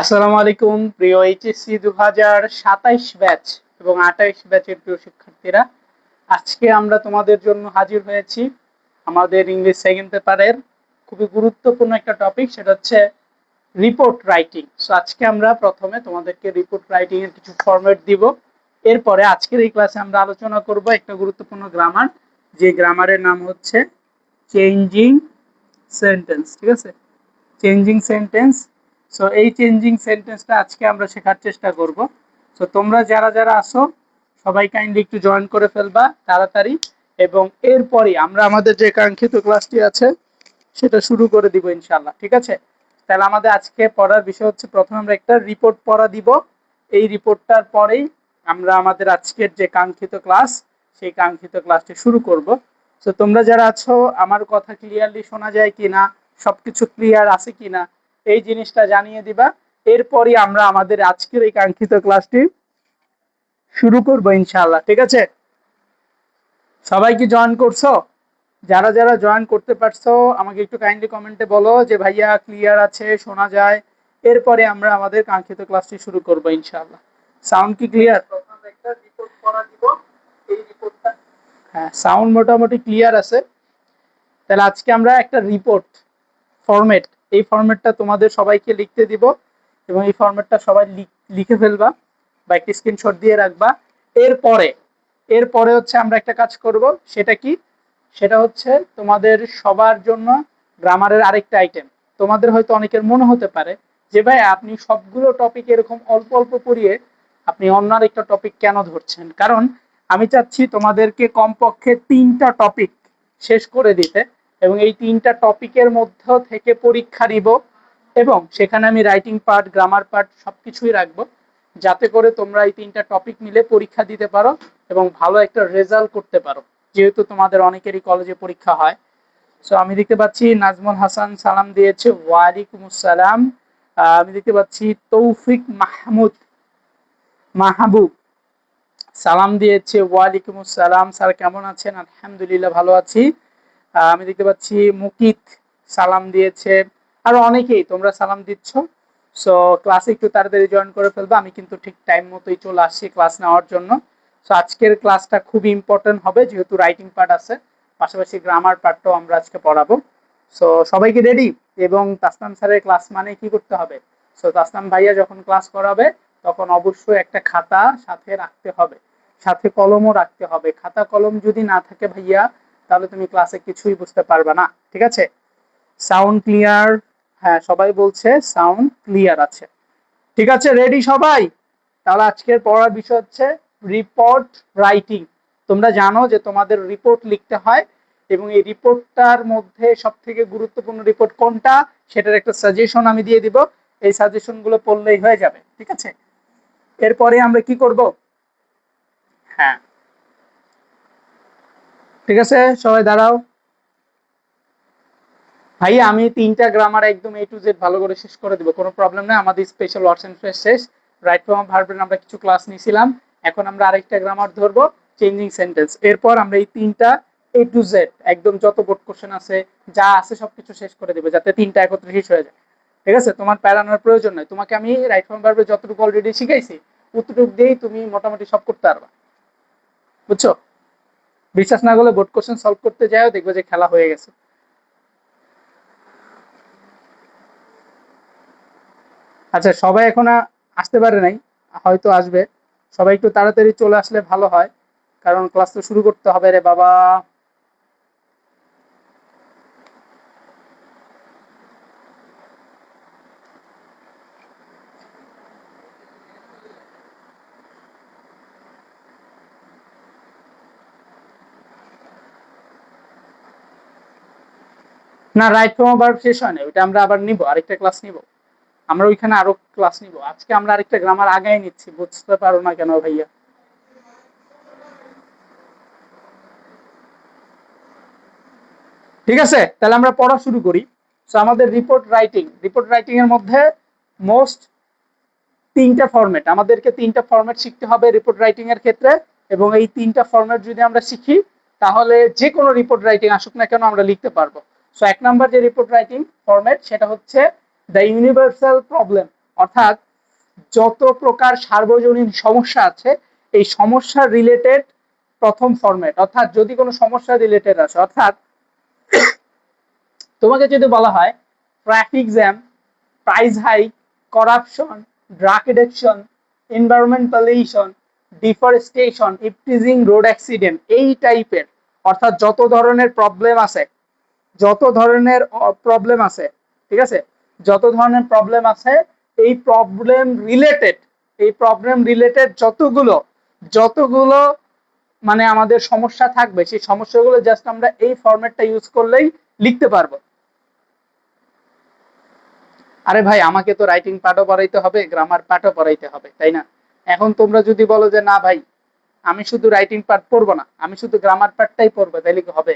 আসসালামু আলাইকুম প্রিয় এইচএসসি 2027 ব্যাচ এবং 28 ব্যাচের প্রিয় শিক্ষার্থীরা, আজকে আমরা তোমাদের জন্য হাজির হয়েছি আমাদের ইংলিশ সেকেন্ড পেপারের খুবই গুরুত্বপূর্ণ একটা টপিক, সেটা হচ্ছে রিপোর্ট রাইটিং। সো আজকে আমরা প্রথমে তোমাদেরকে রিপোর্ট রাইটিং এর কিছু ফরম্যাট দিব। এরপরে আজকের এই ক্লাসে আমরা আলোচনা করব একটা গুরুত্বপূর্ণ গ্রামার, যে গ্রামারের নাম হচ্ছে চেঞ্জিং সেন্টেন্স। ঠিক আছে, চেঞ্জিং সেন্টেন্স। সো এই চেঞ্জিং সেন্টেন্সটা আজকে আমরা শেখার চেষ্টা করব। সো তোমরা যারা যারা আসো সবাই কাইন্ডলি একটু জয়েন করে ফেলবা তাড়াতাড়ি, এবং এরপরই আমরা আমাদের যে কাঙ্ক্ষিত ক্লাসটি আছে সেটা শুরু করে দিব ইনশাআল্লাহ। ঠিক আছে, তাহলে আমাদের আজকে পড়ার বিষয় হচ্ছে, প্রথমে আমরা একটা রিপোর্ট পড়া দিব। এই রিপোর্টটার পরেই আমরা আমাদের আজকের যে কাঙ্ক্ষিত ক্লাস সেই কাঙ্ক্ষিত ক্লাসটি শুরু করব। তো তোমরা যারা আছো আমার কথা ক্লিয়ারলি শোনা যায় কিনা, সবকিছু ক্লিয়ার আছে কিনা এই জিনিসটা জানিয়ে দিবা। এরপরই আমরা আমাদের আজকের এই কাঙ্ক্ষিত ক্লাসটি শুরু করব ইনশাআল্লাহ। ঠিক আছে, সবাই কি জয়েন করছো? যারা যারা জয়েন করতে পারছো আমাকে একটু কাইন্ডলি কমেন্টে বলো যে ভাইয়া ক্লিয়ার আছে, শোনা যায়। এরপরে আমরা আমাদের কাঙ্ক্ষিত ক্লাসটি শুরু করব ইনশাআল্লাহ। সাউন্ড কি ক্লিয়ার? প্রথমে একটা রিপোর্ট করা দিব। এই রিপোর্টটা, হ্যাঁ, সাউন্ড মোটামুটি ক্লিয়ার আছে। তাহলে আজকে আমরা একটা রিপোর্ট ফরম্যাট, এই ফরম্যাটটা তোমাদের সবাইকে লিখতে দিব এবং এই ফরম্যাটটা সবাই লিখে ফেলবা বা একটা স্ক্রিনশট দিয়ে রাখবা। এরপরে এরপরে হচ্ছে আমরা একটা কাজ করব, সেটা কি? সেটা হচ্ছে তোমাদের সবার জন্য গ্রামারের আরেকটা আইটেম। তোমাদের হয়তো অনেকের মনে হতে পারে যে ভাই আপনি সবগুলো টপিক এরকম অল্প অল্প পড়িয়ে আপনি অন্য আরেকটা টপিক কেন ধরছেন? কারণ আমি চাচ্ছি তোমাদেরকে কমপক্ষে 3টা টপিক শেষ করে দিতে, এবং এই 3টা টপিকের মধ্য থেকে পরীক্ষা নিব, এবং সেখানে আমি রাইটিং পার্ট, গ্রামার পার্ট সবকিছুই রাখবো, যাতে করে তোমরা এই 3টা টপিক মিলে পরীক্ষা দিতে পারো এবং ভালো একটা রেজাল্ট করতে পারো, যেহেতু তোমাদের অনেকেরই কলেজে পরীক্ষা হয়। সো আমি দেখতে পাচ্ছি নাজমুল হাসান সালাম দিয়েছে, ওয়ালাইকুম আসসালাম। আমি দেখতে পাচ্ছি তৌফিক মাহবুব সালাম দিয়েছে, ওয়ালাইকুম আসসালাম। স্যার কেমন আছেন? আলহামদুলিল্লাহ ভালো আছি। আমি দেখতে পাচ্ছি মুকিত সালাম দিয়েছে, আরো অনেকেই তোমরা সালাম দিচ্ছ। সো ক্লাসে একটু তাড়াতাড়ি জয়েন করে ফেলবো, আমি কিন্তু ঠিক টাইম মতোই চলে আসছি ক্লাস নেওয়ার জন্য। সো আজকের ক্লাসটা খুবই ইম্পর্টেন্ট হবে, যেহেতু রাইটিং পার্ট আছে, পাশাপাশি গ্রামার পার্টটাও আমরা আজকে পড়াবো। সো সবাই কি রেডি? এবং তাসনাম স্যারের ক্লাস মানে কি করতে হবে? সো তাসনাম ভাইয়া যখন ক্লাস করাবে তখন অবশ্যই একটা খাতা সাথে রাখতে হবে, সাথে কলমও রাখতে হবে। খাতা কলম যদি না থাকে ভাইয়া, তাহলে তুমি ক্লাসে কিছুই বুঝতে পারবে না। ঠিক আছে, সাউন্ড ক্লিয়ার? হ্যাঁ, সবাই বলছে সাউন্ড ক্লিয়ার আছে। ঠিক আছে, রেডি সবাই? তাহলে আজকের পড়ার বিষয় হচ্ছে রিপোর্ট রাইটিং। তোমরা জানো যে তোমাদের রিপোর্ট লিখতে হয়, এবং এই রিপোর্টটার মধ্যে সব থেকে গুরুত্বপূর্ণ রিপোর্ট কোনটা সেটার একটা সাজেশন আমি দিয়ে দিব। এই সাজেশন গুলো পড়লেই হয়ে যাবে। ঠিক আছে, এরপরে আমরা কি করব? হ্যাঁ, ঠিক আছে, সবাই দাঁড়াও। ভাইয়া আমি 3টা গ্রামার একদম A to Z ভালো করে শেষ করে দিব, কোনো প্রবলেম নেই। আমাদের স্পেশাল ওয়ার্ডস এন্ড ফ্রেজ শেষ, রাইট ফর্ম ভার্বের আমরা কিছু ক্লাস নিয়েছিলাম, এখন আমরা আরেকটা গ্রামার ধরবো, চেঞ্জিং সেন্টেন্স। এরপর আমরা এই 3টা A to Z একদম যত বোর্ড কোশ্চেন আছে যা আছে সবকিছু শেষ করে দেবো, যাতে 3টা একত্রে শেষ হয়ে যায়। ঠিক আছে, তোমার প্যারানোর প্রয়োজন নেই, তোমাকে আমি রাইট ফর্ম ভার্বের যতটুকু অলরেডি শিখাইছি অতটুকু দিয়েই তুমি মোটামুটি সব করতে পারবা। বুঝছো? বিশ্বাস না করলে বোর্ড কোশ্চেন সলভ করতে যাও, দেখবে যে খেলা হয়ে গেছে। আচ্ছা, সবাই এখন আসতে পারে নাই, হয়তো আসবে। সবাই একটু তাড়াতাড়ি চলে আসলে ভালো হয়, কারণ ক্লাস তো শুরু করতে হবে রে বাবা। না, রাইট ফর্ম ভার্ব শেষ হয় না, ওইটা আমরা আবার নিব, আরেকটা ক্লাস নিব। আমরা ওইখানে আরো ক্লাস নিব, আজকে আমরা আরেকটা গ্রামার আগায় নিচ্ছি, বুঝতে পারো না কেন ভাইয়া? ঠিক আছে, তাহলে আমরা পড়া শুরু করি। সো আমাদের রিপোর্ট রাইটিং এর মধ্যে মোস্ট 3টা ফরম্যাট, আমাদেরকে 3টা ফরম্যাট শিখতে হবে রিপোর্ট রাইটিং এর ক্ষেত্রে, এবং এই 3টা ফরম্যাট যদি আমরা শিখি তাহলে যে কোনো রিপোর্ট রাইটিং আসুক না কেন আমরা লিখতে পারবো। সো 1 নাম্বার যে রিপোর্ট রাইটিং ফরম্যাট সেটা হচ্ছে দ্য ইউনিভার্সাল প্রবলেম, অর্থাৎ যত প্রকার সার্বজনীন সমস্যা আছে এই সমস্যা রিলেটেড প্রথম ফরম্যাট, অর্থাৎ যদি কোনো সমস্যা রিলেটেড আছে, অর্থাৎ তোমাকে যদি বলা হয় traffic jam, price hike, corruption, drug addiction, environment pollution, deforestation, eve teasing, road accident, এই টাইপের, অর্থাৎ যত ধরনের প্রবলেম আছে, যত ধরনের প্রবলেম আছে, ঠিক আছে, যত ধরনের প্রবলেম আছে এই প্রবলেম রিলেটেড যতগুলো মানে আমাদের সমস্যা থাকবে সেই সমস্যাগুলো জাস্ট আমরা এই ফরম্যাটটা ইউজ করলেই লিখতে পারবো। আরে ভাই আমাকে তো রাইটিং পার্টও পড়াইতে হবে, গ্রামার পার্টও পড়াইতে হবে, তাই না? এখন তোমরা যদি বলো যে না ভাই আমি শুধু রাইটিং পার্ট পড়বো না, আমি শুধু গ্রামার পার্টটাই পড়বো, তাইলে কি হবে?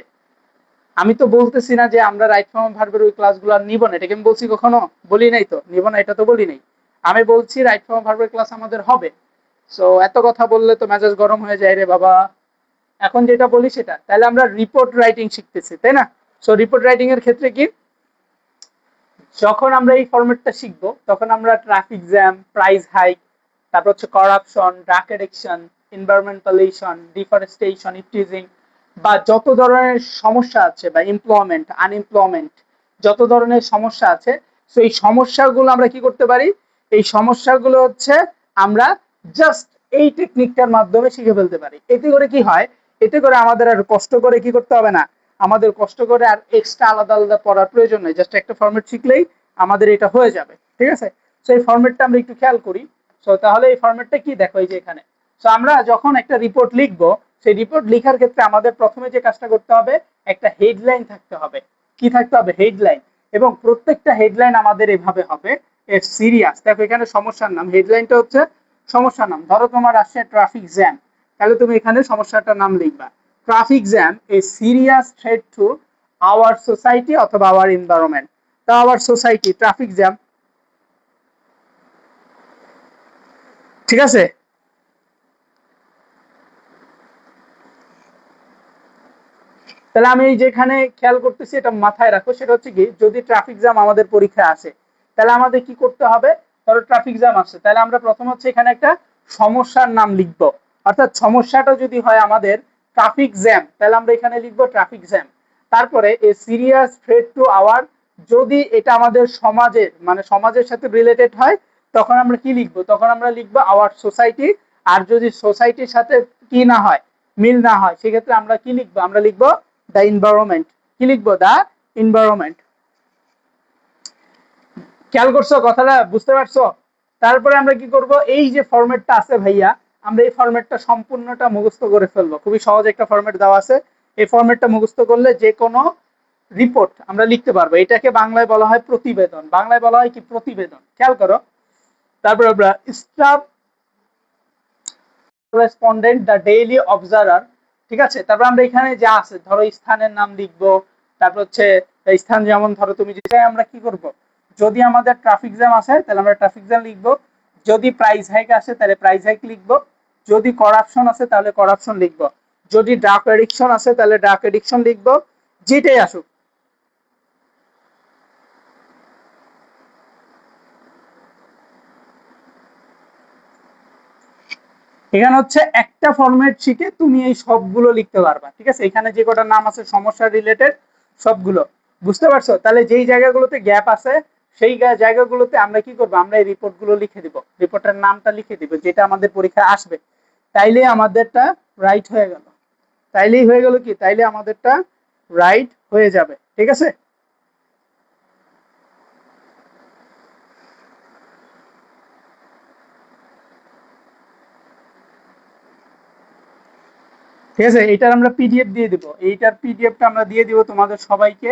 আমি তো বলতেছি না যে আমরা রাইট ফর্ম ভার্বের ওই ক্লাসগুলো আর নিব না, এটাকে আমি বলছি কখনো? বলি নাই তো, নিব না এটা তো বলি নাই। আমি বলছি রাইট ফর্ম ভার্বের ক্লাস আমাদের হবে। সো এত কথা বললে তো মেজাজ গরম হয়ে যায় রে বাবা। এখন যেটা বলি সেটা, তাহলে আমরা রিপোর্ট রাইটিং শিখতেছি, তাই না? সো রিপোর্ট রাইটিং এর ক্ষেত্রে কি, যখন আমরা এই ফরম্যাটটা শিখবো তখন আমরা ট্রাফিক জ্যাম, প্রাইস হাইক, তারপর হচ্ছে corruption, drug addiction, environment pollution, deforestation, eve teasing বা যত ধরনের সমস্যা আছে বা এমপ্লয়মেন্ট, আনএমপ্লয়মেন্ট, যত ধরনের সমস্যা আছে, সো এই সমস্যাগুলো আমরা কি করতে পারি, এই সমস্যাগুলো হচ্ছে আমরা জাস্ট এই টেকনিকটার মাধ্যমে শিখে ফেলতে পারি। এতে করে কি হয়, এতে করে আমাদের আর কষ্ট করে কি করতে হবে না, আমাদের কষ্ট করে আর এক্সট্রা আলাদা আলাদা পড়ার প্রয়োজন নেই, জাস্ট একটা ফরম্যাট শিখলেই আমাদের এটা হয়ে যাবে, ঠিক আছে? সো এই ফরম্যাটটা আমরা একটু খেয়াল করি। সো তাহলে এই ফরম্যাটটা কি, দেখো এই যে এখানে, সো আমরা যখন একটা রিপোর্ট লিখবো সেই রিপোর্ট লেখার ক্ষেত্রে আমাদের প্রথমে যে কাজটা করতে হবে, একটা হেডলাইন থাকতে হবে। কি থাকতে হবে? হেডলাইন। এবং প্রত্যেকটা হেডলাইন আমাদের এভাবে হবে, সিরিয়াস। দেখো এখানে সমস্যার নাম, হেডলাইনটা হচ্ছে সমস্যার নাম। ধরো তোমার আসছে ট্রাফিক জ্যাম, তাহলে তুমি এখানে সমস্যাটার নাম লিখবা traffic jam, A serious threat to our society অথবা আওয়ার এনভায়রনমেন্ট। তো আওয়ার সোসাইটি, ট্রাফিক জ্যাম, ঠিক আছে? তাহলে আমি এই যেখানে খেয়াল করতেছি এটা মাথায় রাখো, সেটা হচ্ছে কি, যদি ট্রাফিক জ্যাম আমাদের পরীক্ষায় আসে তাহলে আমাদের কি করতে হবে? ধরো ট্রাফিক জ্যাম আসছে, তাহলে আমরা প্রথম হচ্ছে এখানে একটা সমস্যার নাম লিখবো। অর্থাৎ সমস্যাটা যদি হয় আমাদের ট্রাফিক জ্যাম, তাহলে আমরা এখানে লিখবো ট্রাফিক জ্যাম। তারপরে এ সিরিয়াস থ্রেট টু আওয়ার, যদি এটা আমাদের সমাজের মানে সমাজের সাথে রিলেটেড হয় তখন আমরা কি লিখবো? তখন আমরা লিখবো আওয়ার সোসাইটি। আর যদি সোসাইটির সাথে কি না হয়, মিল না হয়, সেক্ষেত্রে আমরা কি লিখবো? আমরা লিখবো দ্য এনভায়রনমেন্ট। কি লিখবো? The environment. খেয়াল করছো কথাটা? বুঝতে পারছো? তারপরে আমরা কি করব, এই যে ফরম্যাটটা আছে ভাইয়া, আমরা এই ফরম্যাটটা সম্পূর্ণটা মুখস্থ করে ফেলবো। খুবই সহজ একটা ফরম্যাট দেওয়া আছে, এই ফরম্যাটটা মুখস্থ করলে যে কোনো রিপোর্ট আমরা লিখতে পারবো। এটাকে বাংলায় বলা হয় প্রতিবেদন। বাংলায় বলা হয় কি? প্রতিবেদন। খেয়াল করো। তারপর আমরা staff correspondent, the daily observer, ঠিক আছে? তারপর আমরা এখানে যা আছে, ধরো স্থানের নাম লিখবো। তারপর হচ্ছে স্থান, যেমন ধরো তুমি যে, আমরা কি করব, যদি আমাদের ট্রাফিক জ্যাম আসে তাহলে আমরা ট্রাফিক জ্যাম লিখবো, যদি প্রাইস হাইক আসে তাহলে প্রাইস হাইক লিখবো, যদি করাপশন আসে তাহলে করাপশন লিখবো, যদি ড্রাগ এডিকশন আসে তাহলে ড্রাগ এডিকশন লিখবো, যেটাই আসুক। এখানে হচ্ছে একটা ফরম্যাট শিখে তুমি এই সবগুলো লিখতে পারবা, ঠিক আছে? এখানে যে কটা নাম আছে সমস্যা রিলেটেড সবগুলো, বুঝতে পারছো? তাহলে যেই জায়গাগুলোতে গ্যাপ আছে সেই জায়গাগুলোতে আমরা কি করবো, আমরা এই রিপোর্ট গুলো লিখে দিব, রিপোর্টের নামটা লিখে দিব যেটা আমাদের পরীক্ষায় আসবে। তাইলে আমাদেরটা রাইট হয়ে গেল। তাইলেই হয়ে গেল কি, তাইলে আমাদেরটা রাইট হয়ে যাবে, ঠিক আছে? ঠিক আছে, এইটার আমরা পিডিএফ দিয়ে দিব, এইটার পিডিএফটা আমরা দিয়ে দিব তোমাদের সবাইকে।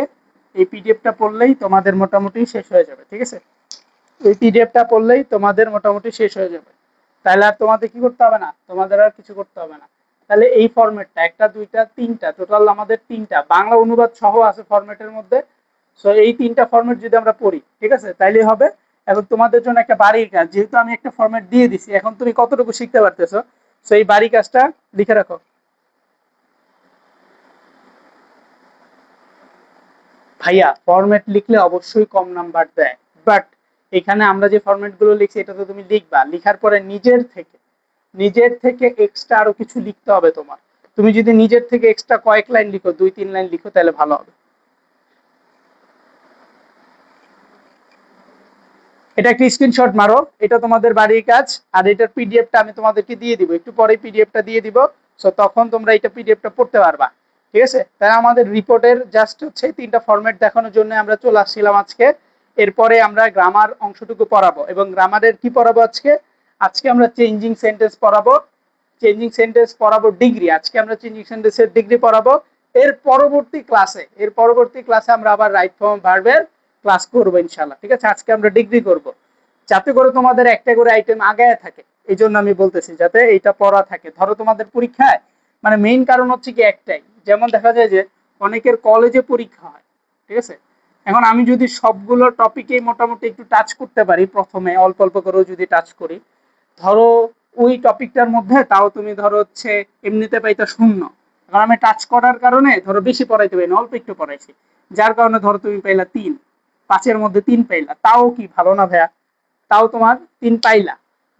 এই পিডিএফটা পড়লেই তোমাদের মোটামুটি শেষ হয়ে যাবে, ঠিক আছে? এই পিডিএফটা পড়লেই তোমাদের মোটামুটি শেষ হয়ে যাবে। তাহলে আর তোমাদের কি করতে হবে না, তোমাদের আর কিছু করতে হবে না। তাহলে এই ফরম্যাটটা, একটা দুইটা তিনটা, টোটাল আমাদের তিনটা বাংলা অনুবাদ সহ আছে ফরম্যাটের মধ্যে। সো এই তিনটা ফরম্যাট যদি আমরা পড়ি, ঠিক আছে, তাইলেই হবে। এখন তোমাদের জন্য একটা বাড়ির কাজ, যেহেতু আমি একটা ফরম্যাট দিয়ে দিছি, এখন তুমি কতটুকু শিখতে পারতেছো, সো এই বাড়ি কাজটা লিখে রাখো। ভাইয়া ফরম্যাট লিখলে অবশ্যই কম নাম্বার দেয়, বাট এখানে আমরা যে ফরম্যাট গুলো লিখছি এটা তো তুমি লিখবা, লিখার পরে নিজের থেকে এক্সট্রা আরো কিছু লিখতে হবে তোমার। তুমি যদি নিজের থেকে এক্সট্রা কয়েক লাইন লিখো, 2-3 লাইন লিখো, তাহলে ভালো হবে। এটা একটা স্ক্রিনশট মারো, এটা তোমাদের বাড়ির কাজ। আর এটার পিডিএফটা আমি তোমাদেরকে দিয়ে দিব, একটু পরে পিডিএফটা দিয়ে দিব। সো তখন তোমরা এটা পিডিএফটা পড়তে পারবা, ঠিক আছে? তাই আমাদের রিপোর্টের জাস্ট হচ্ছে 3টা ফরম্যাট দেখানোর জন্য আমরা চলে আসছিলাম আজকে। এরপরে আমরা গ্রামার অংশটুকু পড়াবো, এবং গ্রামারের কি পড়াবো আজকে? আজকে আমরা চেঞ্জিং সেন্টেন্স পড়াবো। চেঞ্জিং সেন্টেন্স পড়াবো ডিগ্রি, আজকে আমরা চেঞ্জিং সেন্টেন্সের ডিগ্রি পড়াবো। এর পরবর্তী ক্লাসে আমরা আবার রাইট ফর্ম ভার্বের ক্লাস করবো ইনশাল্লাহ, ঠিক আছে? আজকে আমরা ডিগ্রি করব, যাতে করে তোমাদের একটা করে আইটেম আগায় থাকে। এই জন্য আমি বলতেছি যাতে এইটা পড়া থাকে। ধরো তোমাদের পরীক্ষায় মানে মেইন কারণ হচ্ছে কি একটাই, যেমন দেখা যায় যে অনেকের কলেজে পরীক্ষা হয়, ঠিক আছে? এখন আমি যদি সবগুলো টপিকে মোটামুটি একটু টাচ করতে পারি, প্রথমে অল্প অল্প করেও যদি টাচ করি, ধরো ওই টপিকটার মধ্যে তাও তুমি ধরো হচ্ছে এমনিতে পাইতা 0, এখন আমি টাচ করার কারণে ধরো বেশি পড়াইতে পারি না, অল্প একটু পড়াইছি, যার কারণে ধরো তুমি পাইলা 3, 5-এর মধ্যে 3 পাইলা, তাও কি ভালো না ভাইয়া? তাও তোমার 3 পাইলা।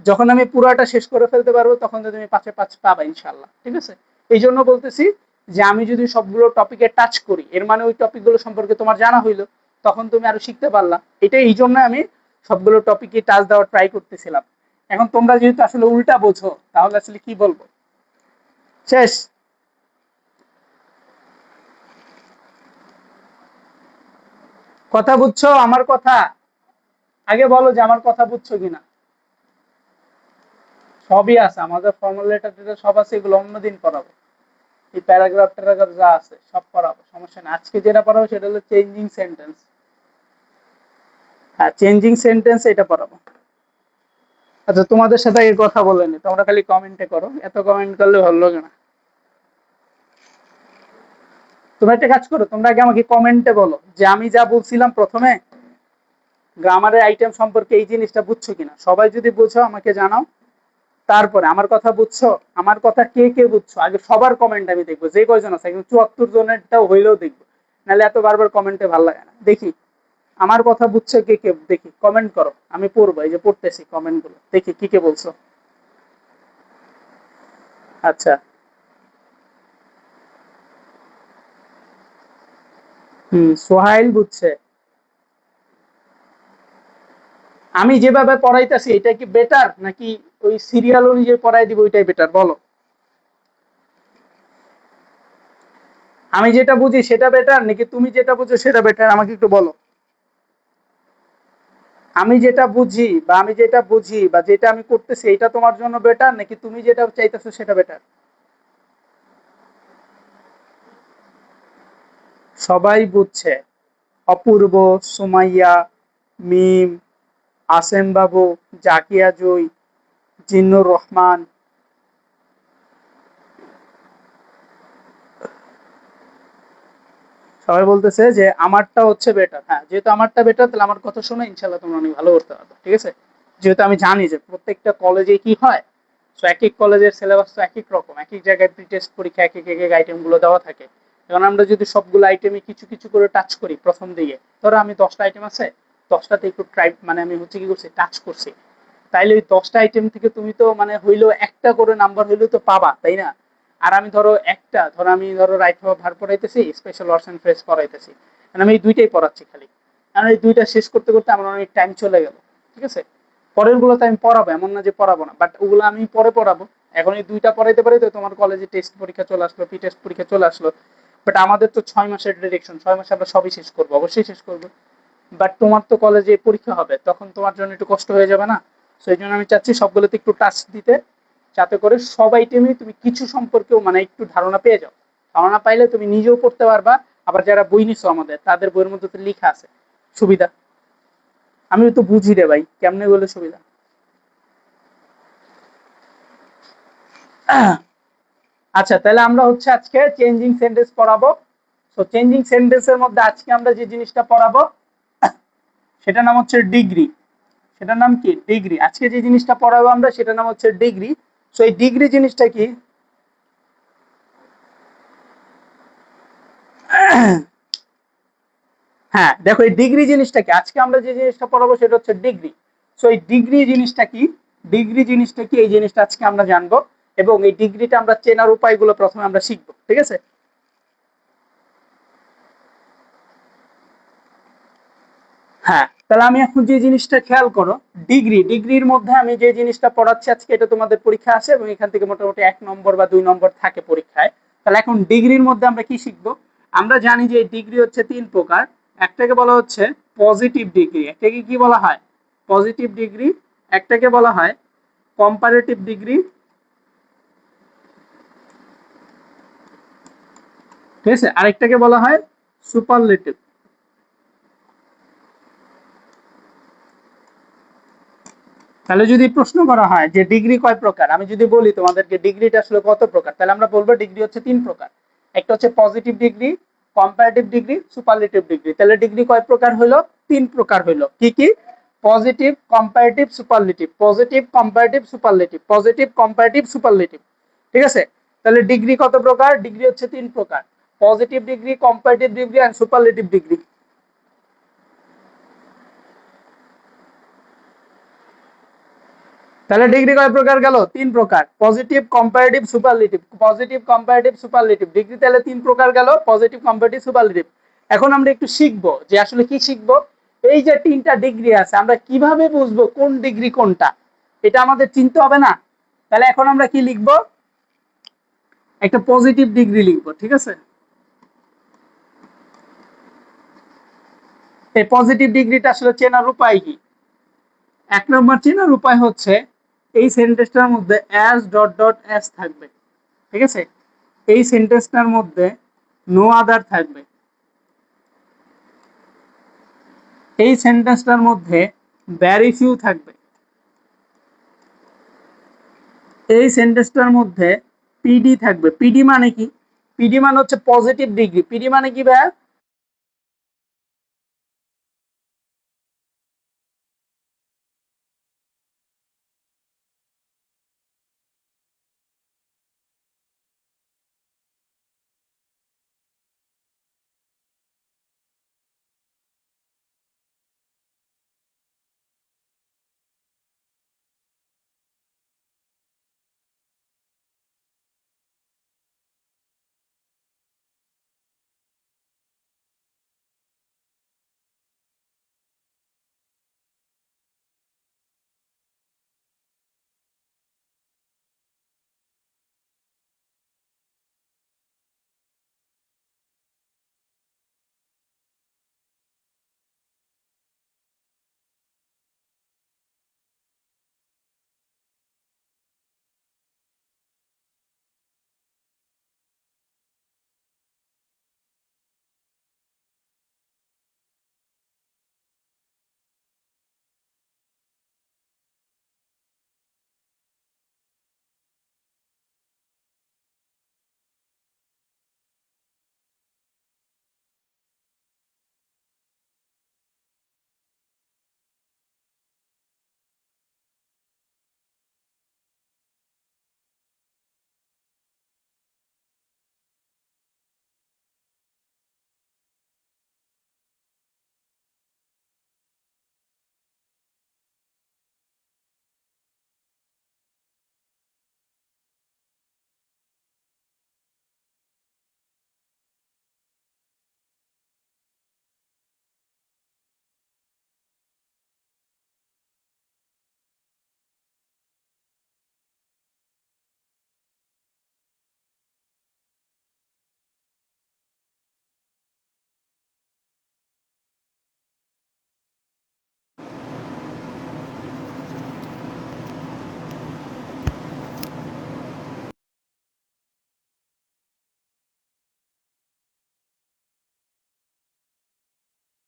যখন আমি পুরোটা শেষ করে ফেলতে পারবো তখন তো তুমি 5-এ 5 পাবা ইনশাল্লাহ, ঠিক আছে? এই জন্য বলতেছি যে আমি যদি সবগুলো টপিকে টাচ করি, এর মানে ওই টপিকগুলো সম্পর্কে তোমার জানা হইলো, তখন তুমি আরো শিখতে পারলা। এটা এই জন্য আমি সবগুলো টপিকে টাচ দেওয়ার ট্রাই করতেছিলাম। এখন তোমরা যেহেতু আসলে উল্টা বোঝো, তাহলে আসলে কি বলবো? শেষ? কথা বুঝছো আমার কথা? আগে বলো যে আমার কথা বুঝছো কিনা। সবই আছে আমাদের, ফর্মাল লেটার টেটার সব আছে, এগুলো অন্যদিন পড়াবো। এই প্যারাগ্রাফ ট্যারাগ্রাফ যা আছে সব পড়াবো, সমস্যা নেই। আজকে যেটা পড়াবো সেটা হলো চেঞ্জিং সেন্টেন্স। হ্যাঁ, চেঞ্জিং সেন্টেন্স এটা পড়াবো। আচ্ছা, তোমাদের সাথে এই কথা বলেনি, তোমরা খালি কমেন্টে করো, এত কমেন্ট করলে ভালো লাগে না। তোমরা একটা কাজ করো, তোমরা আগে আমাকে কমেন্টে বলো যে আমি যা বলছিলাম প্রথমে গ্রামারের আইটেম সম্পর্কে, এই জিনিসটা বুঝছো কিনা। সবাই যদি বুঝো আমাকে জানাও। তারপরে আমার কথা বুঝছো, আমার কথা কে কে বুঝছো, আগে সবার কমেন্ট আমি দেখবো, যে কয়জন আছে, একদম 74 জনেরটাও হইলেও দেখবো, নাহলে এত বারবার কমেন্টে ভালো লাগে না। দেখি আমার কথা বুঝছো কে কে, দেখি কমেন্ট করো, আমি পড়বো, এই যে পড়তেছি কমেন্ট গুলো, দেখি কি কে বলছো। আচ্ছা, সোহাইল বুঝছে। আমি যেভাবে পড়াইতেছি এটা কি বেটার, নাকি ওই সিরিয়াল অনুযায়ী পড়াই দিব ওইটাই বেটার, বলো? আমি যেটা বুঝি সেটা বেটার, নাকি তুমি যেটা বুঝো সেটা বেটার, আমাকে একটু বলো। আমি যেটা বুঝি বা যেটা আমি করতেছি এটা তোমার জন্য বেটার, নাকি তুমি যেটা চাইতেছো সেটা বেটার? সবাই বুঝছে। অপূর্ব, সুমাইয়া, মিম, আসেম বাবু, জাকিয়া জয়, জিন্নুর রহমান। সবাই বলতেছে যে আমারটা হচ্ছে বেটার। হ্যাঁ, যেহেতু আমারটা বেটার, তাহলে আমার কথা শুনে ইনশাল্লাহ তোমরা অনেক ভালো করতে পারবে, ঠিক আছে? যেহেতু আমি জানি যে প্রত্যেকটা কলেজে কি হয়, তো এক এক কলেজের সিলেবাস তো এক এক রকম, এক এক জায়গায় প্রি টেস্ট পরীক্ষা এক এক আইটেম গুলো দেওয়া থাকে। এখন আমরা যদি সবগুলো আইটেমে কিছু কিছু করে টাচ করি প্রথম দিকে, ধরো আমি 10টা আইটেম আছে, 10টাতে একটু ট্রাই মানে আমি হচ্ছে কি করছি, টাচ করছি, তাইলে ওই 10টা আইটেম থেকে তুমি তো মানে হইলেও একটা করে নাম্বার হইলেও তো পাবা, তাই না? আর আমি ধরো রাইট ভার পড়াইতেছি, স্পেশাল ওয়ার্ডস এন্ড ফ্রেজ পড়াইতেছি, মানে আমি এই দুইটাই পড়াচ্ছি খালি। কারণ এই দুইটা শেষ করতে করতে আমার অনেক টাইম চলে গেল, ঠিক আছে? পরের গুলো তো আমি পড়াবো, এমন না যে পড়াবো না, বাট ওগুলো আমি পরে পড়াবো। এখন এই দুইটা পড়াইতে পারি তো তোমার কলেজে টেস্ট পরীক্ষা চলে আসলো, পি টেস্ট পরীক্ষা চলে আসলো, বাট আমাদের তো 6 মাসের ডিরেকশন, 6 মাসে আমরা সবই শেষ করবো, অবশ্যই শেষ করবো। বাট তোমার তো কলেজে পরীক্ষা হবে, তখন তোমার জন্য একটু কষ্ট হয়ে যাবে না? সেই জন্য আমি চাচ্ছি সবগুলোতে একটু টাচ দিতে, যাতে করে সব আইটেমে তুমি কিছু সম্পর্কেও মানে একটু ধারণা পেয়ে যাও। ধারণা পাইলে তুমি নিজেও পড়তে পারবা, আবার যারা বই নিছো আমাদের তাদের বইয়ের মধ্যে তো লেখা আছে, সুবিধা। আমি তো বুঝি রে ভাই, কেমনে বলে সুবিধা। আচ্ছা, তাহলে আমরা হচ্ছে আজকে চেঞ্জিং সেন্টেন্স পড়াবো। তো চেঞ্জিং সেন্টেন্সের মধ্যে আজকে আমরা যে জিনিসটা পড়াবো সেটার নাম হচ্ছে ডিগ্রি। সেটার নাম কি? ডিগ্রি। আজকে যে জিনিসটা পড়াবো আমরা সেটার নাম হচ্ছে ডিগ্রি। সো এই ডিগ্রি জিনিসটা কি? হ্যাঁ দেখো এই ডিগ্রি জিনিসটা কি, আজকে আমরা যে জিনিসটা পড়াবো সেটা হচ্ছে ডিগ্রি। সো এই ডিগ্রি জিনিসটা কি, ডিগ্রি জিনিসটা কি এই জিনিসটা আজকে আমরা জানবো, এবং এই ডিগ্রিটা আমরা চেনার উপায়গুলো প্রথমে আমরা শিখবো, ঠিক আছে? হ্যাঁ তাহলে আমি এখন যে জিনিসটা খেয়াল করো, ডিগ্রি, ডিগ্রির মধ্যে আমি যে জিনিসটা পড়াচ্ছি আজকে এটা তোমাদের পরীক্ষা আসে এবং এখান থেকে মোটামুটি 1 নম্বর বা 2 নম্বর থাকে পরীক্ষায়। তাহলে এখন ডিগ্রির মধ্যে আমরা কি শিখবো? আমরা জানি যে ডিগ্রি হচ্ছে 3 প্রকার। একটাকে বলা হচ্ছে পজিটিভ ডিগ্রি, একটাকে কি বলা হয়? Positive degree. একটাকে বলা হয় কম্পারেটিভ ডিগ্রি, ঠিক আছে? আরেকটাকে বলা হয় সুপারলেটিভ। তাহলে যদি প্রশ্ন করা হয় যে ডিগ্রি কয় প্রকার, আমি যদি বলি তোমাদেরকে ডিগ্রিটা আসলে কত প্রকার, তাহলে আমরা বলবো ডিগ্রি হচ্ছে 3 প্রকার। একটা হচ্ছে positive degree, comparative degree, superlative degree. তাহলে ডিগ্রি কয় প্রকার হলো? 3 প্রকার হলো। কি কি? Positive, comparative, superlative, positive, comparative, superlative, positive, comparative, superlative, ঠিক আছে? তাহলে ডিগ্রি কত প্রকার? ডিগ্রি হচ্ছে 3 প্রকার: positive degree, comparative degree and superlative degree. তাহলে ডিগ্রি কয় প্রকার গেল? 3 প্রকার: positive, comparative, superlative. Positive, comparative, superlative degree তাহলে 3 প্রকার গেল: পজিটিভ, কম্পারেটিভ, সুপারলেটিভ। এখন আমরা একটু শিখবো যে আসলে কি শিখবো। এই যে 3টা ডিগ্রি আছে, আমরা কিভাবে বুঝবো কোন ডিগ্রি কোনটা, এটা আমাদের চিনতে হবে না? তাহলে এখন আমরা কি লিখবো? একটা পজিটিভ ডিগ্রি লিখবো, ঠিক আছে? এই পজিটিভ ডিগ্রিটা আসলে চেনার উপায় কি? 1 নম্বর চেনার উপায় হচ্ছে এই সেন্টেন্সটার মধ্যে অ্যাজ ডট ডট অ্যাজ থাকবে, ঠিক আছে? এই সেন্টেন্সটার মধ্যে নো আদার থাকবে। এই সেন্টেন্সটার মধ্যে ভেরি ফিউ থাকবে। এই সেন্টেন্সটার মধ্যে পিডি থাকবে। পিডি মানে কি? পিডি মানে হচ্ছে পজিটিভ ডিগ্রি। পিডি মানে কি ভাই?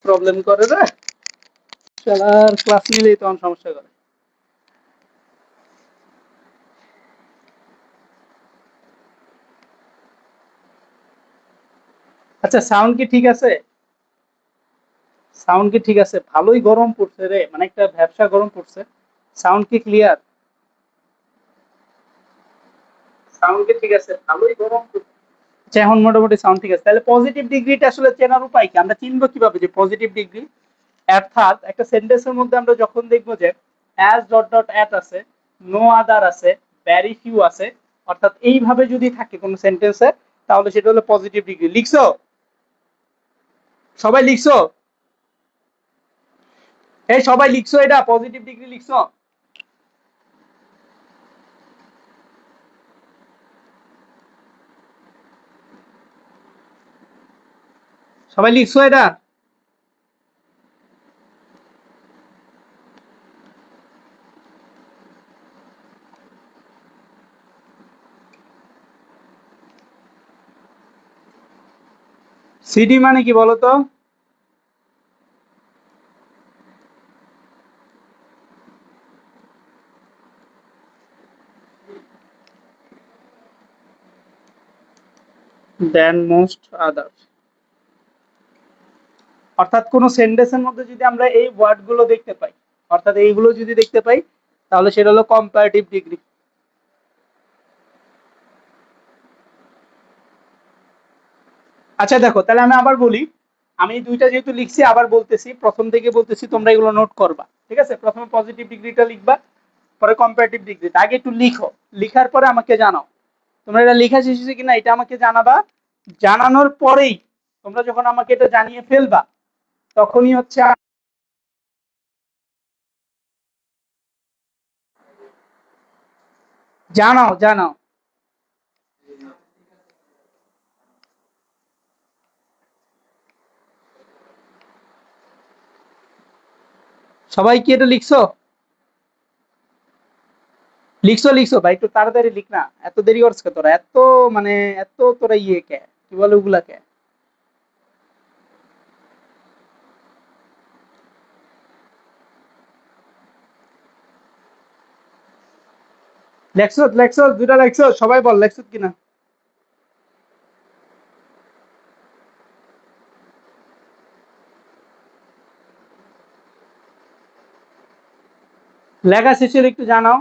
প্রবলেম করে রে শালার, ক্লাস নিলেই তখন সমস্যা করে। আচ্ছা সাউন্ড কি ঠিক আছে? সাউন্ড কি ঠিক আছে? ভালোই গরম পড়ছে রে, মানে একটা ভ্যাপসা গরম পড়ছে। সাউন্ড কি ক্লিয়ার? সাউন্ড কি ঠিক আছে? ভালোই গরম পড়ছে। এখন মোটামুটি সাউন্ড ঠিক আছে। তাহলে পজিটিভ ডিগ্রিটা আসলে চেনার উপায় কি, আমরা চিনবো কিভাবে যে পজিটিভ ডিগ্রি? অর্থাৎ একটা সেন্টেন্সের মধ্যে আমরা যখন দেখবো যে অ্যাজ ডট ডট অ্যাট আছে, নো আদার আছে, ভেরি ফিউ আছে, অর্থাৎ এইভাবে যদি থাকে কোনো সেন্টেন্সে, তাহলে সেটা হলো পজিটিভ ডিগ্রি। লিখছো? সবাই লিখছো? এই সবাই লিখছো এটা পজিটিভ ডিগ্রি লিখছো? সবাই লিখছো এটা? সিডি মানে কি বলতো? দেন মোস্ট আদার্স। অর্থাৎ কোন সেন্টেন্সের মধ্যে যদি আমরা এই ওয়ার্ড গুলো দেখতে পাই, অর্থাৎ এইগুলো যদি দেখতে পাই, তাহলে সেটা হলো কম্পারেটিভ ডিগ্রি। আচ্ছা দেখো, তাহলে আমি আবার বলি, আমি দুইটা যেহেতু লিখছি আবার বলতেছি, প্রথম থেকে বলতেছি, তোমরা এগুলো নোট করবা, ঠিক আছে? প্রথমে পজিটিভ ডিগ্রিটা লিখবা, পরে কম্পারেটিভ ডিগ্রিটা। আগে একটু লিখো, লিখার পরে আমাকে জানাও তোমরা এটা লেখা শেষ হয়েছে কিনা, এটা আমাকে জানাবা। জানানোর পরেই তোমরা যখন আমাকে এটা জানিয়ে ফেলবা, তখনই হচ্ছে জানাও জানাও। সবাই কি এটা লিখছো? লিখছো লিখছো ভাই, একটু তাড়াতাড়ি লিখ না, এত দেরি করছ কে তোরা? এত মানে এত তোরা ইয়ে কে, কি বলে ওগুলা কে? লেখছো লেখছো, দুটা লেখছো, সবাই বল লেখছো কিনা। লেখা শেষের একটু জানাও।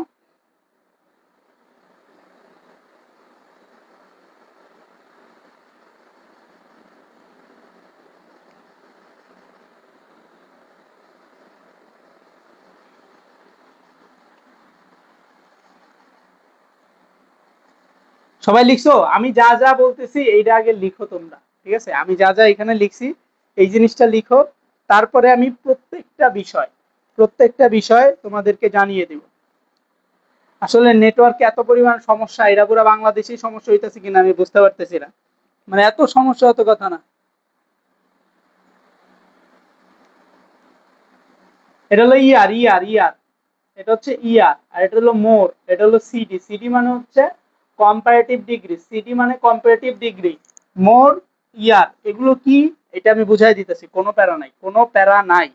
সবাই লিখছো? আমি যা যা বলতেছি এইটা আগে লিখো তোমরা, ঠিক আছে? আমি যা যা এখানে লিখছি এই জিনিসটা লিখো, তারপরে আমি প্রত্যেকটা বিষয় তোমাদেরকে জানিয়ে দেব। আসলে নেটওয়ার্কে এত পরিমাণ সমস্যা, এটা পুরো বাংলাদেশেই সমস্যা হইতেছে কিনা আমি বুঝতে পারতেছি না, মানে এত সমস্যা হতো কথা না। এটা হলো ইয়ার ইয়ার ইয়ার, এটা হচ্ছে ইয়ার, আর এটা হলো মোর, এটা হলো সিডি। সিডি মানে হচ্ছে কম্পারেটিভ ডিগ্রি, সিডি মানে কম্পারেটিভ ডিগ্রি, মোর, ইয়ার, এগুলো কি এটা আমি বুঝাই দিতেছি, কোনো প্যারা নাই, কোনো প্যারা নাই,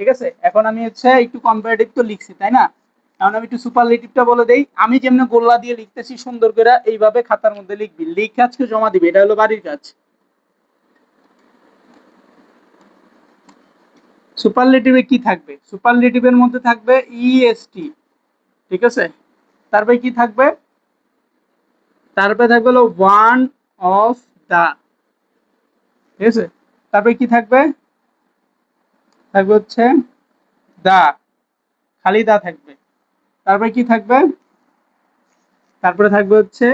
ঠিক আছে? এখন আমি হচ্ছে একটু কম্পারেটিভ তো লিখছি, তাই না? এখন আমি একটু সুপারলেটিভটা বলে দেই। আমি যেমন গোল্লা দিয়ে লিখতেছি সুন্দর করে, এইভাবে খাতার মধ্যে লিখবি, লিখে আজকে জমা দিবি, এটা হলো বাড়ির কাজ। সুপারলেটিভে কি থাকবে? সুপারলেটিভের মধ্যে থাকবে ইএসটি, ঠিক আছে? তারপরে কি থাকবে? তারপরে থাকবে হলো ওয়ান অফ দা, ঠিক আছে? তারপরে কি থাকবে? থাকবে হচ্ছে দা, খালি দা থাকবে। তারপরে কি থাকবে? তারপরে থাকবে হচ্ছে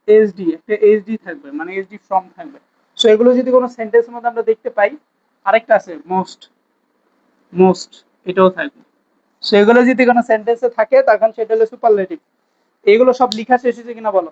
এসডি, একটা এসডি থাকবে, মানে এসডি ফ্রম থাকবে। সো এগুলো যদি কোনো সেন্টেন্সের মধ্যে আমরা দেখতে পাই, আরেকটা আছে মোস্ট, মোস্ট, এটাও থাকবে। সো এগুলো যদি কোনো সেন্টেন্সে থাকে তখন সেটা হলো সুপারলেটিভ। এগুলো সব লেখা শেষ হয়েছে কিনা বলো?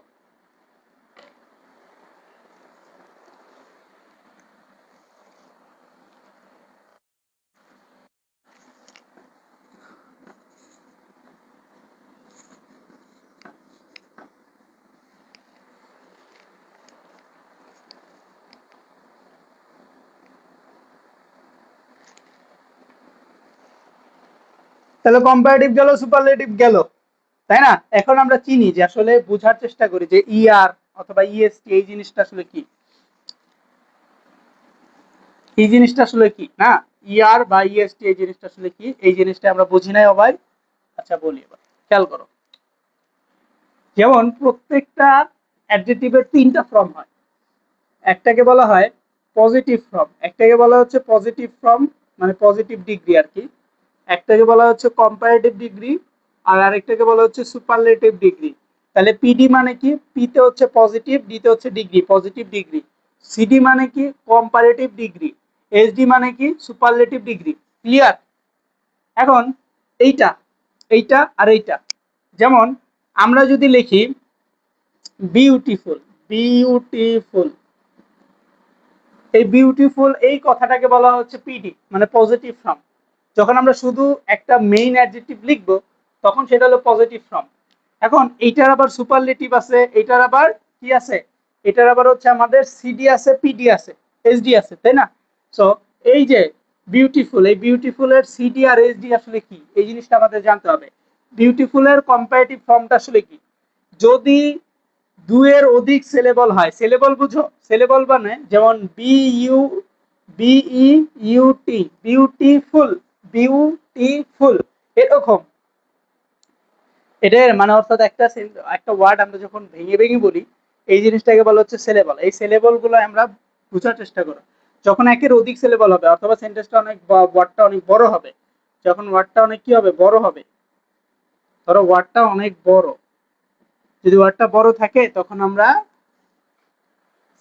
তাহলে কম্পারেটিভ গেল, সুপারলেটিভ গেল, তাই না? এখন আমরা চিনি যে আসলে বোঝার চেষ্টা করি যে ইআর অথবা ইএসটি এই জিনিসটা আসলে কি, এই জিনিসটা আসলে কি না, ইআর বা ইএসটি এই জিনিসটা আসলে কি, এই জিনিসটা আমরা বুঝি নাই ভাই। আচ্ছা বলি এবার, খেয়াল করো। যেমন প্রত্যেকটা অ্যাডজেক্টিভের তিনটা ফর্ম হয়, একটাকে বলা হয় পজিটিভ ফর্ম, একটাকে বলা হচ্ছে পজিটিভ ফর্ম মানে পজিটিভ ডিগ্রি আর কি, একটাকে বলা হচ্ছে কম্পারেটিভ ডিগ্রি, আর আরেকটাকে বলা হচ্ছে সুপারলেটিভ ডিগ্রি। তাহলে পিডি মানে কি? পিতে হচ্ছে পজিটিভ, ডিতে হচ্ছে ডিগ্রি, পজিটিভ ডিগ্রি। সিডি মানে কি? Comparative degree. এইচডি মানে কি? Superlative degree. ক্লিয়ার? এখন এইটা এইটা আর এইটা, যেমন আমরা যদি লিখি বিউটিফুল, বিউটিফুল, এই বিউটিফুল এই কথাটাকে বলা হচ্ছে পিডি মানে পজিটিভ ফর্ম। যখন আমরা শুধু একটা মেইন অ্যাডজেক্টিভ লিখব তখন সেটা হলো পজিটিভ ফর্ম। এখন এইটার আবার সুপারলেটিভ আছে, এইটার আবার কি আছে, এটার আবার হচ্ছে আমাদের সিডি আছে, পিডি আছে, এইচডি আছে, তাই না? সো এই যে বিউটিফুল, এই বিউটিফুলের সিডি আর এইচডি আসলে কি, এই জিনিসটা আমাদের জানতে হবে। বিউটিফুলের কম্পারেটিভ ফর্মটা আসলে কি? যদি দুয়ের অধিক সিলেবল হয়, সিলেবল বুঝো? সিলেবল মানে যেমন বিইউটি, বিউটিফুল, বিউটিফুল, এরকম। এটার মানে অর্থাৎ একটা একটা ওয়ার্ড আমরা যখন ভেঙে ভেঙে বলি এই জিনিসটাকে বলা হচ্ছে সিলেবল। এই সিলেবল গুলো আমরা বোঝার চেষ্টা করো। যখন একের অধিক সিলেবল হবে অথবা সেন্টেন্সটা অনেক ওয়ার্ডটা অনেক বড় হবে, যখন ওয়ার্ডটা অনেক কি হবে, বড় হবে, ধরো ওয়ার্ডটা অনেক বড়, যদি ওয়ার্ডটা বড় থাকে তখন আমরা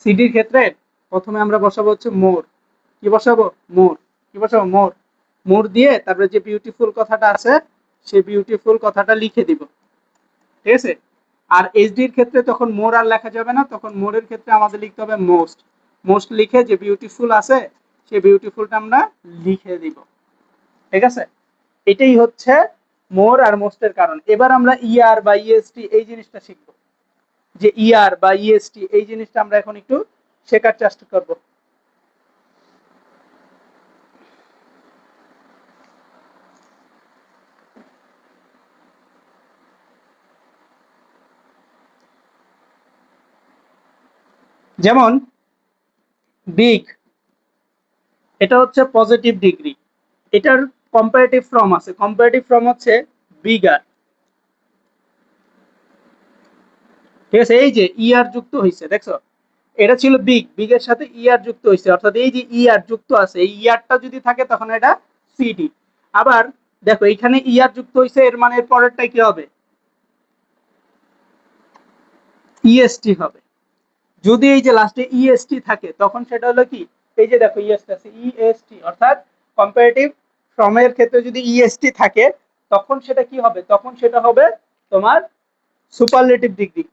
সিডির ক্ষেত্রে প্রথমে আমরা বসাবো হচ্ছে মোর। কি বসাবো? মোর। কি বসাবো? মোর। মোর দিয়ে তারপরে যে বিউটিফুল কথাটা আছে সেই বিউটিফুল কথাটা লিখে দিব, ঠিক আছে? আর এইচডির ক্ষেত্রে তখন মোর আর লেখা যাবে না, তখন মোরের ক্ষেত্রে আমাদের লিখতে হবে মোস্ট। মোস্ট লিখে যে বিউটিফুল আছে সেই বিউটিফুলটা আমরা লিখে দিব, ঠিক আছে? এটাই হচ্ছে মোর আর মোস্টের কারণ। এবার আমরা ইয়ার বা ইএসটি এই জিনিসটা শিখবো, যে ইয়ার বা ইএসটি এই জিনিসটা আমরা এখন একটু শেখার চেষ্টা করব। যেমন বিগ, এটা হচ্ছে পজিটিভ ডিগ্রি, এটার কম্পারেটিভ ফর্ম আছে, কম্পারেটিভ ফর্ম হচ্ছে বিগার, ঠিক আছে? এই যে ইয়ার যুক্ত হয়েছে, দেখছো? এটা ছিল বিগ, বিগের সাথে ইয়ার যুক্ত হয়েছে, অর্থাৎ এই যে ইয়ার যুক্ত আছে, এই ইয়ারটা যদি থাকে তখন এটা সিডি। আবার দেখো এখানে ইয়ার যুক্ত হয়েছে, এর মানে এর পরেরটাই কি হবে? ইএসটি হবে। যদি এই যে লাস্টে ইএসটি থাকে তখন সেটা হলো কি? এই যে দেখো ইএসটি আছে, ইএসটি, অর্থাৎ কম্পারেটিভ ফর্মের ক্ষেত্রে যদি ইএসটি থাকে তখন সেটা কি হবে? তখন সেটা হবে তোমার সুপারলেটিভ ডিগ্রি।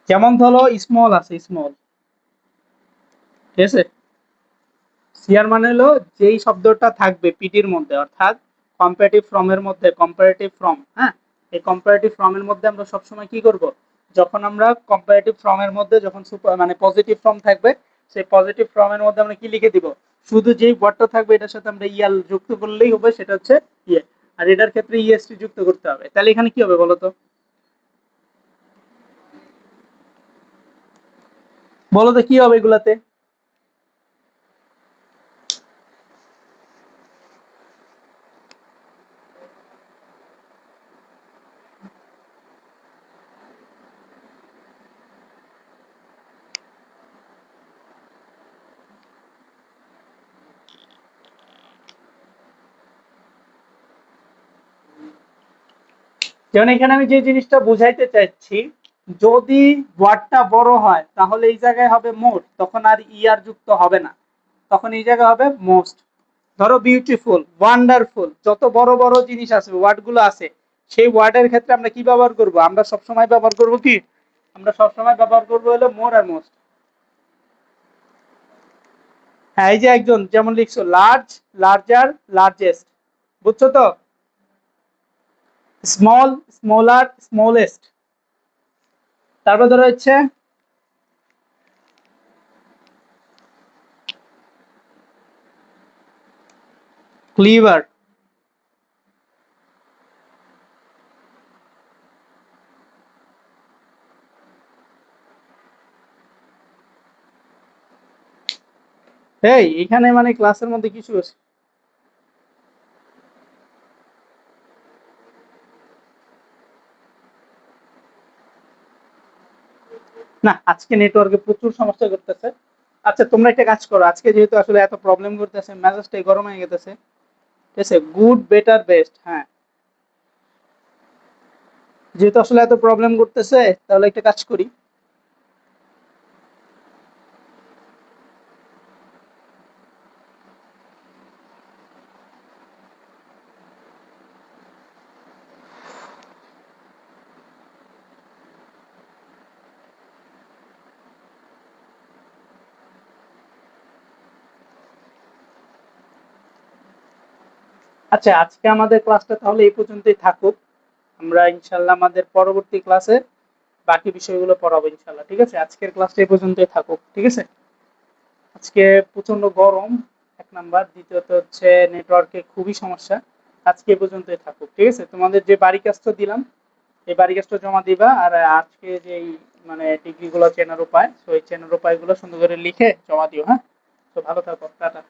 যেমন ধরো স্মল আছে, স্মল, ঠিক আছে? সিআর মানে হলো যেই শব্দটা থাকবে পিটির মধ্যে, অর্থাৎ কম্পারেটিভ ফর্মের মধ্যে, কম্পারেটিভ ফর্ম, হ্যাঁ, এই কম্পারেটিভ ফর্মের মধ্যে আমরা সবসময় কি করব? যখন আমরা কম্পারেটিভ ফর্মের মধ্যে যখন মানে পজিটিভ ফর্ম থাকবে সেই পজিটিভ ফর্মের মধ্যে আমরা কি লিখে দিব? শুধু যেই ওয়ার্ডটা থাকবে এটার সাথে আমরা ইয়াল যুক্ত করলেই হবে, সেটা হচ্ছে ইয়ে। আর এটার ক্ষেত্রে ইএসটি যুক্ত করতে হবে। তাহলে এখানে কি হবে বলো তো? বলো তো কি হবে এগুলাতে? যেমন এখানে আমি যে জিনিসটা বুঝাইতে চাইছি, যদি ওয়ার্ডটা বড় হয় তাহলে এই জায়গায় হবে মোর, তখন আর ইয়ার যুক্ত হবে না, তখন এই জায়গায় হবে মোস্ট। ধরো বিউটিফুল, ওয়ান্ডারফুল, যত বড় বড় জিনিস আছে, ওয়ার্ড গুলো আছে, সেই ওয়ার্ডের ক্ষেত্রে আমরা কি ব্যবহার করব? আমরা সবসময় ব্যবহার করব কি? আমরা সবসময় ব্যবহার করবো হলো মোর আর মোস্ট। হ্যাঁ, এই যে একজন যেমন লিখছো লার্জ, লার্জার, লার্জেস্ট, বুঝছো তো? Small, smaller, smallest. তারপর ধরো হচ্ছে ক্লিভার, এই এখানে মানে ক্লাসের মধ্যে কিছু আছে না, আজকে নেটওয়ার্কে প্রচুর সমস্যা করতেছে। আচ্ছা তোমরা একটা কাজ করো, আজকে যেহেতু আসলে এত প্রবলেম করতেছে, মেজাজটাই গরম হয়ে গেছে, ঠিক আছে, গুড বেটার বেস্ট, হ্যাঁ, যেহেতু আসলে এত প্রবলেম করতেছে, তাহলে একটা কাজ করি। আচ্ছা আজকে আমাদের ক্লাসটা তাহলে এই পর্যন্তই থাকুক। আমরা ইনশাল্লাহ আমাদের পরবর্তী ক্লাসে বাকি বিষয়গুলো পড়াবো ইনশাল্লাহ, ঠিক আছে, আজকের ক্লাসটা এই পর্যন্তই থাকুক, ঠিক আছে। আজকে প্রচন্ড গরম, এক নাম্বার, দ্বিতীয়ত হচ্ছে নেটওয়ার্কে খুবই সমস্যা। আজকে এ পর্যন্তই থাকুক, ঠিক আছে, তোমাদের যে বাড়ি কাজটা দিলাম এই বাড়ি কাজটা জমা দিবা, আর আজকে যে মানে ডিগ্রি গুলো চেনার উপায়, তো এই চেনার উপায়গুলো সুন্দর করে লিখে জমা দিও, হ্যাঁ। তো ভালো থাকো, টাটা।